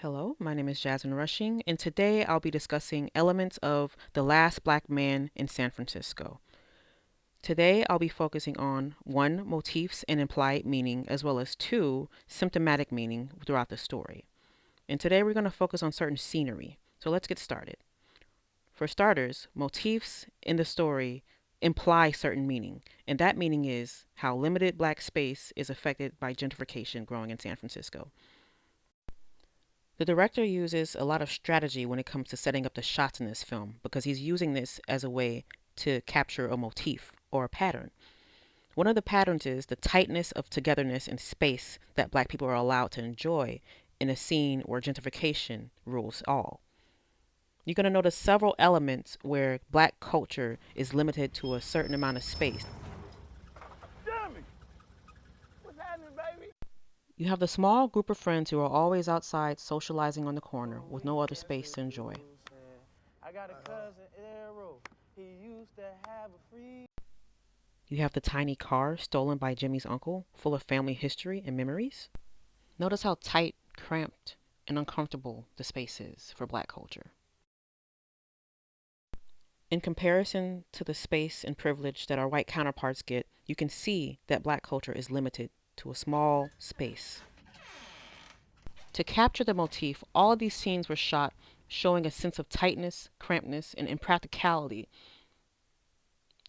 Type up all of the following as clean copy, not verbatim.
Hello, my name is Jazmeane, and today I'll be discussing elements of The Last Black Man in San Francisco. Today I'll be focusing on 1. Motifs and implied meaning, as well as 2. Symptomatic meaning throughout the story. And today we're going to focus on certain scenery. So let's get started. For starters, motifs in the story imply certain meaning, and that meaning is how limited black space is affected by gentrification growing in San Francisco. The director uses a lot of strategy when it comes to setting up the shots in this film because he's using this as a way to capture a motif or a pattern. One of the patterns is the tightness of togetherness and space that black people are allowed to enjoy in a scene where gentrification rules all. You're going to notice several elements where black culture is limited to a certain amount of space. You have the small group of friends who are always outside socializing on the corner with no other space to enjoy. I got a cousin, Arrow. He used to have a free. You have the tiny car stolen by Jimmy's uncle, full of family history and memories. Notice how tight, cramped, and uncomfortable the space is for black culture. In comparison to the space and privilege that our white counterparts get, you can see that black culture is limited to a small space. To capture the motif, all of these scenes were shot showing a sense of tightness, crampedness, and impracticality.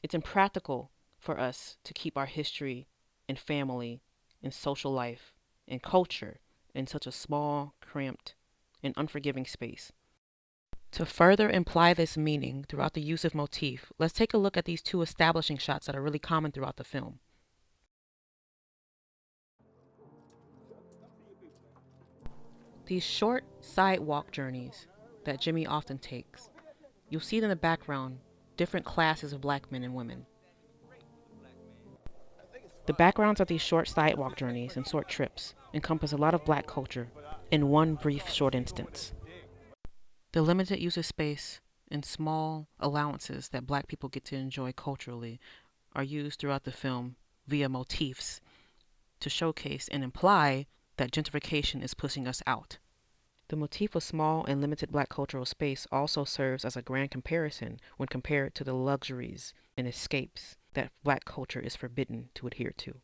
It's impractical for us to keep our history and family and social life and culture in such a small, cramped, and unforgiving space. To further imply this meaning throughout the use of motif, let's take a look at these two establishing shots that are really common throughout the film. These short sidewalk journeys that Jimmy often takes, you'll see in the background different classes of black men and women. The backgrounds of these short sidewalk journeys and short trips encompass a lot of black culture in one brief short instance. The limited use of space and small allowances that black people get to enjoy culturally are used throughout the film via motifs to showcase and imply that gentrification is pushing us out. The motif of small and limited black cultural space also serves as a grand comparison when compared to the luxuries and escapes that black culture is forbidden to adhere to.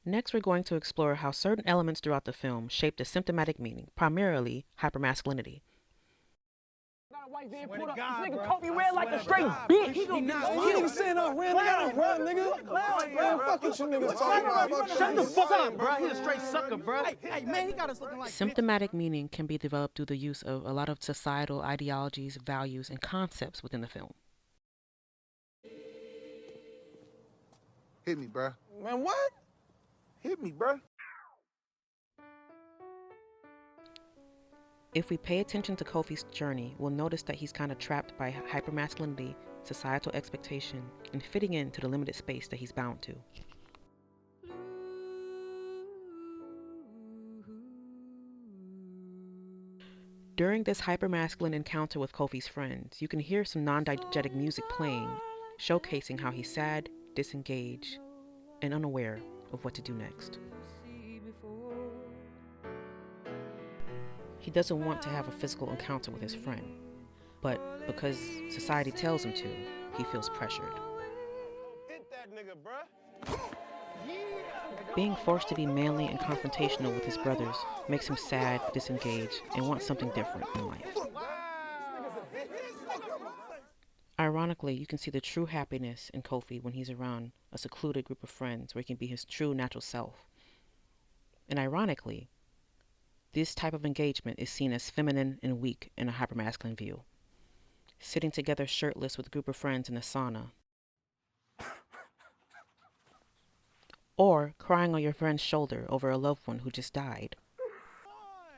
Next, we're going to explore how certain elements throughout the film shape the symptomatic meaning, primarily hypermasculinity. White van pulled up. This nigga caught me red like a straight bitch. He nigga saying I ran, nigga. Fuck what you niggas talking about. Shut the fuck up, bro. He a straight sucker, bro. Hey, man, he got us looking like symptomatic meaning can be developed through the use of a lot of societal ideologies, values, and concepts within the film. Hit me, bro. Man, what? Hit me, bro. If we pay attention to Kofi's journey, we'll notice that he's kind of trapped by hypermasculinity, societal expectation, and fitting into the limited space that he's bound to. During this hypermasculine encounter with Kofi's friends, you can hear some non-diegetic music playing, showcasing how he's sad, disengaged, and unaware of what to do next. He doesn't want to have a physical encounter with his friend, but because society tells him to, he feels pressured. Hit that nigga, bruh. Being forced to be manly and confrontational with his brothers makes him sad, disengaged, and wants something different in life. Ironically, you can see the true happiness in Kofi when he's around a secluded group of friends where he can be his true natural self. And ironically, this type of engagement is seen as feminine and weak in a hypermasculine view. Sitting together shirtless with a group of friends in a sauna. Or crying on your friend's shoulder over a loved one who just died.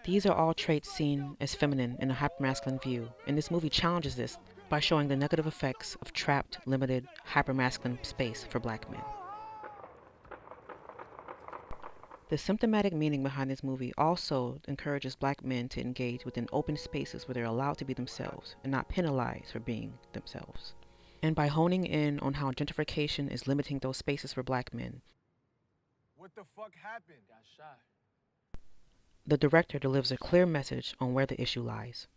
These are all traits seen as feminine in a hypermasculine view, and this movie challenges this by showing the negative effects of trapped, limited, hypermasculine space for black men. The symptomatic meaning behind this movie also encourages black men to engage within open spaces where they're allowed to be themselves and not penalized for being themselves. And by honing in on how gentrification is limiting those spaces for black men, What the fuck happened? Got shot. the director delivers a clear message on where the issue lies.